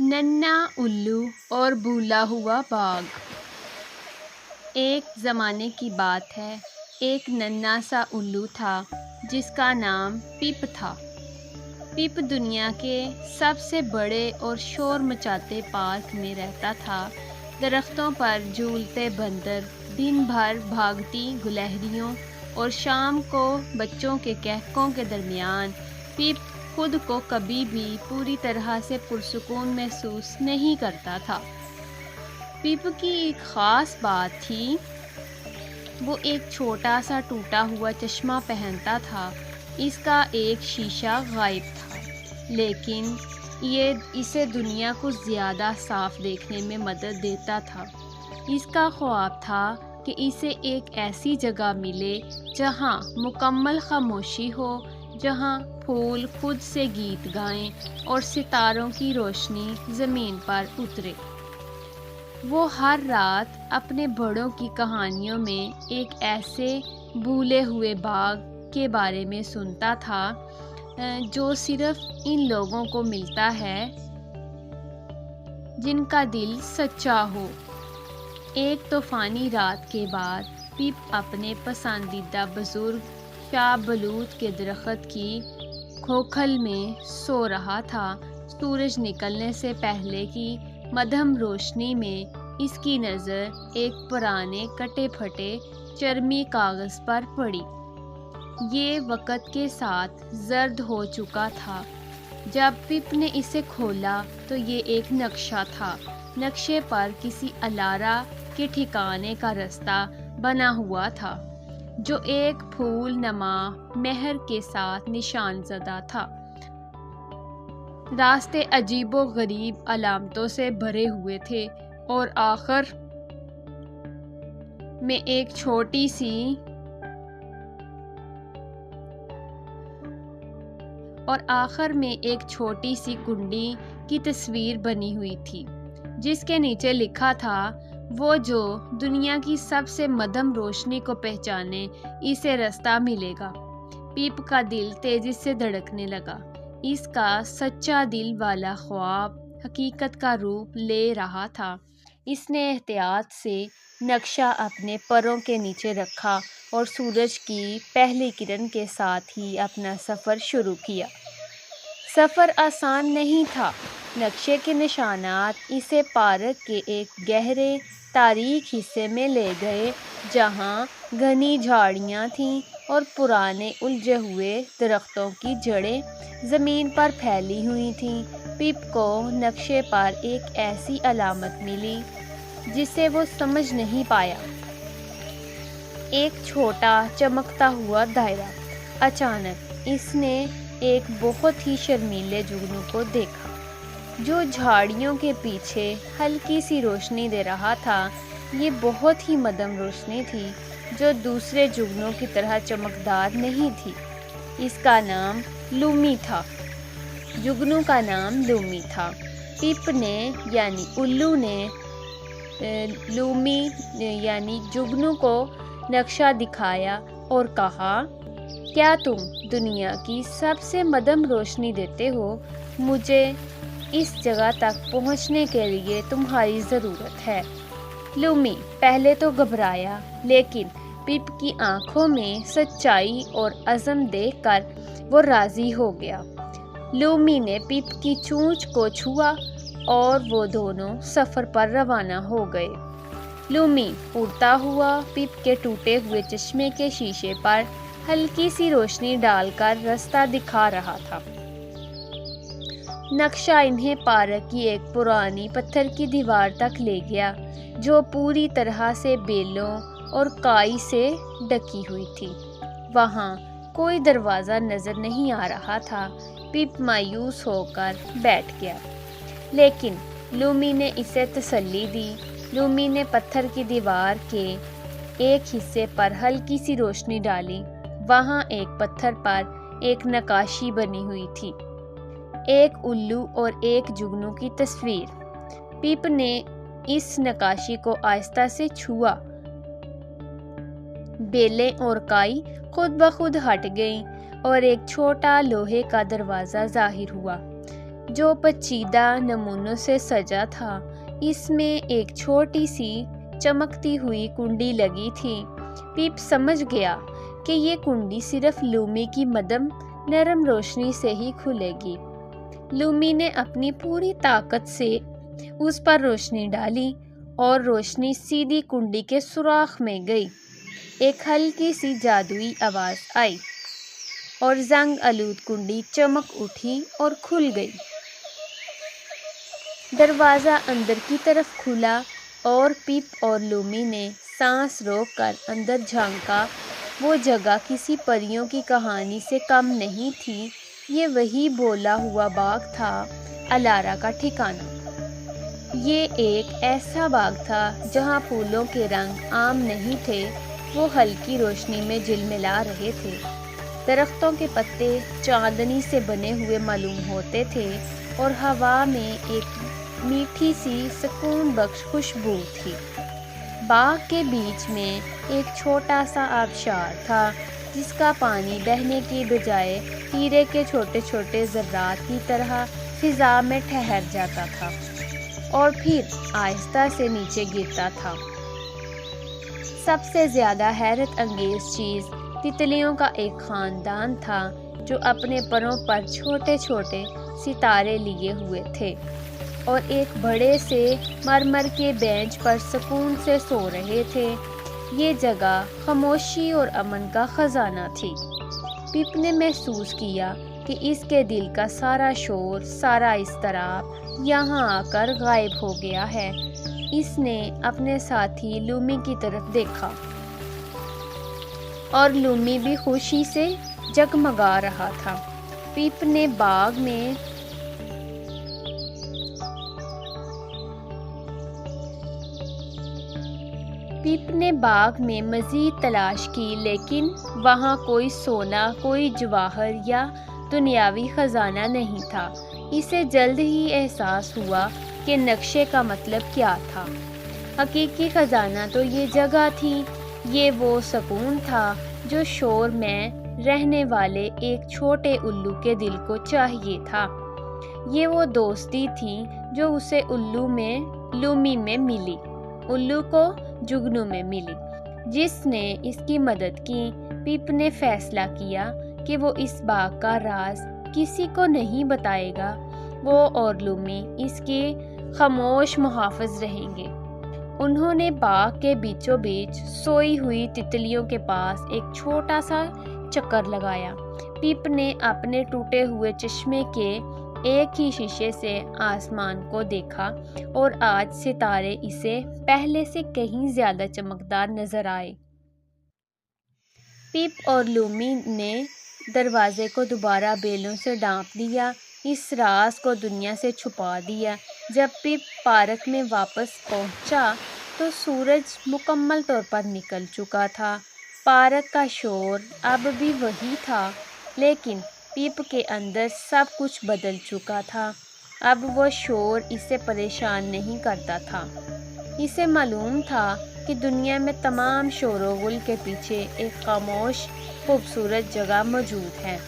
ننھا الو اور بھولا ہوا باغ۔ ایک زمانے کی بات ہے، ایک ننھا سا الو تھا جس کا نام پپ تھا۔ پپ دنیا کے سب سے بڑے اور شور مچاتے پارک میں رہتا تھا۔ درختوں پر جھولتے بندر، دن بھر بھاگتی گلہریوں اور شام کو بچوں کے کہکوں کے درمیان پپ خود کو کبھی بھی پوری طرح سے پرسکون محسوس نہیں کرتا تھا۔ پپ کی ایک خاص بات تھی، وہ ایک چھوٹا سا ٹوٹا ہوا چشمہ پہنتا تھا۔ اس کا ایک شیشہ غائب تھا، لیکن یہ اسے دنیا کو زیادہ صاف دیکھنے میں مدد دیتا تھا۔ اس کا خواب تھا کہ اسے ایک ایسی جگہ ملے جہاں مکمل خاموشی ہو، جہاں پھول خود سے گیت گائیں اور ستاروں کی روشنی زمین پر اترے۔ وہ ہر رات اپنے بڑوں کی کہانیوں میں ایک ایسے بھولے ہوئے باغ کے بارے میں سنتا تھا جو صرف ان لوگوں کو ملتا ہے جن کا دل سچا ہو۔ ایک طوفانی رات کے بعد پپ اپنے پسندیدہ بزرگ شاہ بلوط کے درخت کی کھوکھل میں سو رہا تھا۔ سورج نکلنے سے پہلے کی مدھم روشنی میں اس کی نظر ایک پرانے کٹے پھٹے چرمی کاغذ پر پڑی۔ یہ وقت کے ساتھ زرد ہو چکا تھا۔ جب پپ نے اسے کھولا تو یہ ایک نقشہ تھا۔ نقشے پر کسی الارا کے ٹھکانے کا رستہ بنا ہوا تھا جو ایک پھول نما مہر کے ساتھ نشان زدہ تھا۔ راستے عجیب و غریب علامتوں سے بھرے ہوئے تھے اور آخر میں ایک چھوٹی سی کنڈی کی تصویر بنی ہوئی تھی جس کے نیچے لکھا تھا، وہ جو دنیا کی سب سے مدھم روشنی کو پہچانے اسے رستہ ملے گا۔ پپ کا دل تیزی سے دھڑکنے لگا۔ اس کا سچا دل والا خواب حقیقت کا روپ لے رہا تھا۔ اس نے احتیاط سے نقشہ اپنے پروں کے نیچے رکھا اور سورج کی پہلی کرن کے ساتھ ہی اپنا سفر شروع کیا۔ سفر آسان نہیں تھا۔ نقشے کے نشانات اسے پارک کے ایک گہرے تاریک حصے میں لے گئے جہاں گھنی جھاڑیاں تھیں اور پرانے الجھے ہوئے درختوں کی جڑیں زمین پر پھیلی ہوئی تھیں۔ پپ کو نقشے پر ایک ایسی علامت ملی جسے وہ سمجھ نہیں پایا، ایک چھوٹا چمکتا ہوا دائرہ۔ اچانک اس نے ایک بہت ہی شرمیلے جگنو کو دیکھا جو جھاڑیوں کے پیچھے ہلکی سی روشنی دے رہا تھا۔ یہ بہت ہی مدھم روشنی تھی جو دوسرے جگنوں کی طرح چمکدار نہیں تھی۔ اس کا نام لومی تھا۔ جگنو کا نام لومی تھا۔ پپ نے یعنی الو نے لومی یعنی جگنو کو نقشہ دکھایا اور کہا، کیا تم دنیا کی سب سے مدھم روشنی دیتے ہو؟ مجھے اس جگہ تک پہنچنے کے لیے تمہاری ضرورت ہے۔ لومی پہلے تو گھبرایا، لیکن پپ کی آنکھوں میں سچائی اور عزم دیکھ کر وہ راضی ہو گیا۔ لومی نے پپ کی چونچ کو چھوا اور وہ دونوں سفر پر روانہ ہو گئے۔ لومی اڑتا ہوا پپ کے ٹوٹے ہوئے چشمے کے شیشے پر ہلکی سی روشنی ڈال کر رستہ دکھا رہا تھا۔ نقشہ انہیں پارک کی ایک پرانی پتھر کی دیوار تک لے گیا جو پوری طرح سے بیلوں اور کائی سے ڈھکی ہوئی تھی۔ وہاں کوئی دروازہ نظر نہیں آ رہا تھا۔ پپ مایوس ہو کر بیٹھ گیا، لیکن لومی نے اسے تسلی دی۔ لومی نے پتھر کی دیوار کے ایک حصے پر ہلکی سی روشنی ڈالی۔ وہاں ایک پتھر پر ایک نقاشی بنی ہوئی تھی، ایک الو اور ایک جگنو کی تصویر۔ پپ نے اس نقاشی کو آہستہ سے چھوا۔ بیلیں اور کائی خود بخود ہٹ گئیں اور ایک چھوٹا لوہے کا دروازہ ظاہر ہوا جو پیچیدہ نمونوں سے سجا تھا۔ اس میں ایک چھوٹی سی چمکتی ہوئی کنڈی لگی تھی۔ پیپ سمجھ گیا کہ یہ کنڈی صرف لومی کی مدھم نرم روشنی سے ہی کھلے گی۔ لومی نے اپنی پوری طاقت سے اس پر روشنی ڈالی اور روشنی سیدھی کنڈی کے سوراخ میں گئی۔ ایک ہلکی سی جادوئی آواز آئی اور زنگ آلود کنڈی چمک اٹھی اور کھل گئی۔ دروازہ اندر کی طرف کھلا اور پیپ اور لومی نے سانس روک کر اندر جھانکا۔ وہ جگہ کسی پریوں کی کہانی سے کم نہیں تھی۔ یہ وہی بولا ہوا باغ تھا، الارا کا ٹھکانہ۔ یہ ایک ایسا باغ تھا جہاں پھولوں کے رنگ عام نہیں تھے، وہ ہلکی روشنی میں جلملا رہے تھے۔ درختوں کے پتے چاندنی سے بنے ہوئے معلوم ہوتے تھے اور ہوا میں ایک میٹھی سی سکون بخش خوشبو تھی۔ باغ کے بیچ میں ایک چھوٹا سا آبشار تھا جس کا پانی بہنے کی بجائے ہیرے کے چھوٹے چھوٹے ذرات کی طرح فضا میں ٹھہر جاتا تھا اور پھر آہستہ سے نیچے گرتا تھا۔ سب سے زیادہ حیرت انگیز چیز تتلیوں کا ایک خاندان تھا جو اپنے پروں پر چھوٹے چھوٹے ستارے لیے ہوئے تھے اور ایک بڑے سے مرمر کے بینچ پر سکون سے سو رہے تھے۔ یہ جگہ خاموشی اور امن کا خزانہ تھی۔ پپ نے محسوس کیا کہ اس کے دل کا سارا شور، سارا اضطراب یہاں آ کر غائب ہو گیا ہے۔ اس نے اپنے ساتھی لومی کی طرف دیکھا اور لومی بھی خوشی سے جگمگا رہا تھا۔ پپ نے باغ میں مزید تلاش کی لیکن وہاں کوئی سونا، کوئی جواہر یا دنیاوی خزانہ نہیں تھا۔ اسے جلد ہی احساس ہوا کہ نقشے کا مطلب کیا تھا۔ حقیقی خزانہ تو یہ جگہ تھی، یہ وہ سکون تھا جو شور میں رہنے والے ایک چھوٹے الو کے دل کو چاہیے تھا۔ یہ وہ دوستی تھی جو اسے لومی میں ملی، الو کو جگنو میں ملی، جس نے اس کی مدد کی۔ پپ نے فیصلہ کیا کہ وہ اس باغ کا راز کسی کو نہیں بتائے گا۔ وہ اور لومی اس کے خاموش محافظ رہیں گے۔ انہوں نے باغ کے بیچوں بیچ سوئی ہوئی تتلیوں کے پاس ایک چھوٹا سا چکر لگایا۔ پپ نے اپنے ٹوٹے ہوئے چشمے کے ایک ہی شیشے سے آسمان کو دیکھا اور آج ستارے اسے پہلے سے کہیں زیادہ چمکدار نظر آئے۔ پپ اور لومی نے دروازے کو دوبارہ بیلوں سے ڈانپ دیا، اس راز کو دنیا سے چھپا دیا۔ جب پپ پارک میں واپس پہنچا تو سورج مکمل طور پر نکل چکا تھا۔ پارک کا شور اب بھی وہی تھا لیکن پپ کے اندر سب کچھ بدل چکا تھا۔ اب وہ شور اسے پریشان نہیں کرتا تھا۔ اسے معلوم تھا کہ دنیا میں تمام شور و غل کے پیچھے ایک خاموش خوبصورت جگہ موجود ہے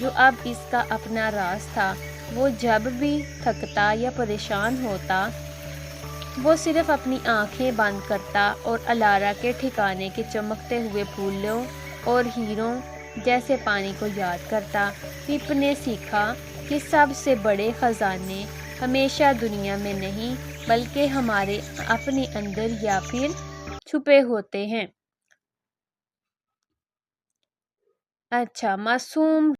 جو اب اس کا اپنا راز تھا۔ وہ جب بھی تھکتا یا پریشان ہوتا وہ صرف اپنی آنکھیں بند کرتا اور الارا کے ٹھکانے کے چمکتے ہوئے پھولوں اور ہیروں جیسے پانی کو یاد کرتا۔ پپ نے سیکھا کہ سب سے بڑے خزانے ہمیشہ دنیا میں نہیں بلکہ ہمارے اپنے اندر یا پھر چھپے ہوتے ہیں۔ اچھا، معصوم